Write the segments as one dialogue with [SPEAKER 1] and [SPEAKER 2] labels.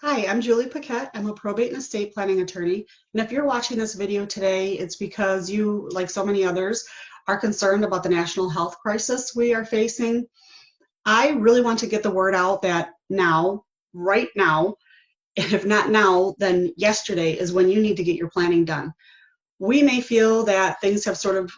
[SPEAKER 1] Hi, I'm Julie Paquette. I'm a probate and estate planning attorney. And if you're watching this video today, it's because you, like so many others, are concerned about the national health crisis we are facing. I really want to get the word out that now, right now, and if not now, then yesterday is when you need to get your planning done. We may feel that things have sort of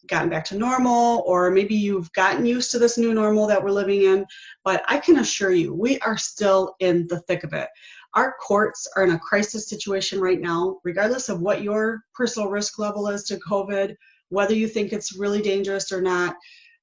[SPEAKER 1] gotten back to normal, or maybe you've gotten used to this new normal that we're living in, but I can assure you, we are still in the thick of it. Our courts are in a crisis situation right now, regardless of what your personal risk level is to COVID, whether you think it's really dangerous or not.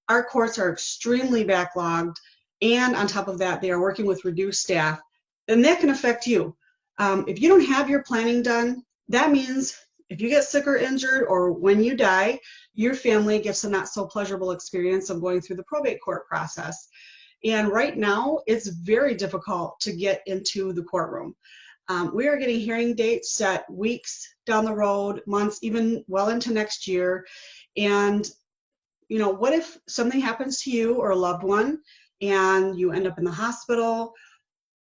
[SPEAKER 1] Our courts are extremely backlogged, and on top of that, they are working with reduced staff, and that can affect you. If you don't have your planning done, that means if you get sick or injured or when you die, your family gets a not so pleasurable experience of going through the probate court process. And right now, it's very difficult to get into the courtroom. We are getting hearing dates set weeks down the road, months, even well into next year. And, what if something happens to you or a loved one and you end up in the hospital?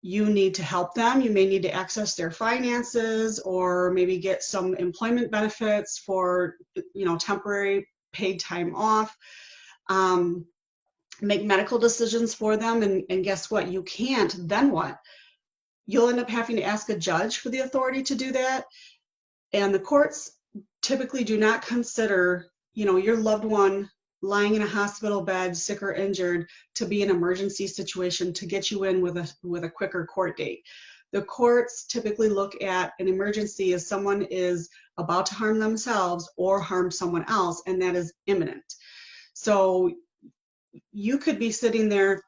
[SPEAKER 1] You need to help them. You may need to access their finances or maybe get some employment benefits for, temporary paid time off. Make medical decisions for them, and guess what? You can't, then what? You'll end up having to ask a judge for the authority to do that. And the courts typically do not consider, your loved one lying in a hospital bed, sick or injured, to be an emergency situation to get you in with a quicker court date. The courts typically look at an emergency as someone is about to harm themselves or harm someone else, and that is imminent. So you could be sitting there,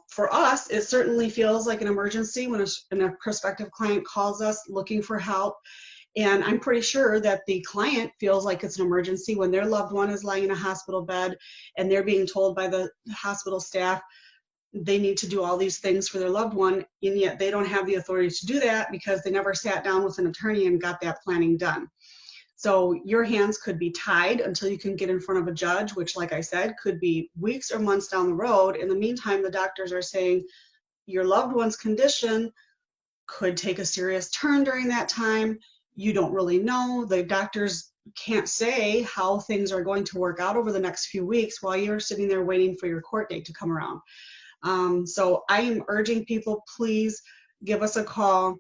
[SPEAKER 1] for us, it certainly feels like an emergency when a prospective client calls us looking for help. And I'm pretty sure that the client feels like it's an emergency when their loved one is lying in a hospital bed and they're being told by the hospital staff they need to do all these things for their loved one, and yet they don't have the authority to do that because they never sat down with an attorney and got that planning done. So your hands could be tied until you can get in front of a judge, which, like I said, could be weeks or months down the road. In the meantime, the doctors are saying your loved one's condition could take a serious turn during that time. You don't really know. The doctors can't say how things are going to work out over the next few weeks while you're sitting there waiting for your court date to come around. So I am urging people, please give us a call.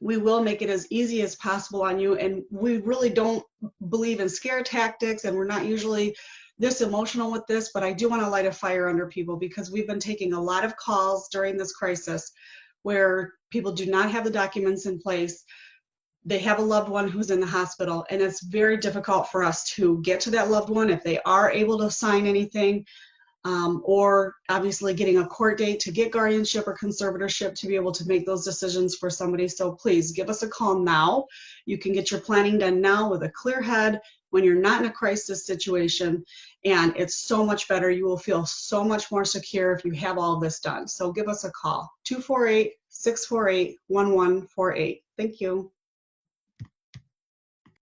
[SPEAKER 1] We will make it as easy as possible on you. And we really don't believe in scare tactics, and we're not usually this emotional with this, but I do want to light a fire under people because we've been taking a lot of calls during this crisis where people do not have the documents in place. They have a loved one who's in the hospital, and it's very difficult for us to get to that loved one if they are able to sign anything. Or obviously getting a court date to get guardianship or conservatorship to be able to make those decisions for somebody. So please give us a call now. You can get your planning done now with a clear head when you're not in a crisis situation, and it's so much better. You will feel so much more secure if you have all of this done. So give us a call, 248-648-1148. Thank you.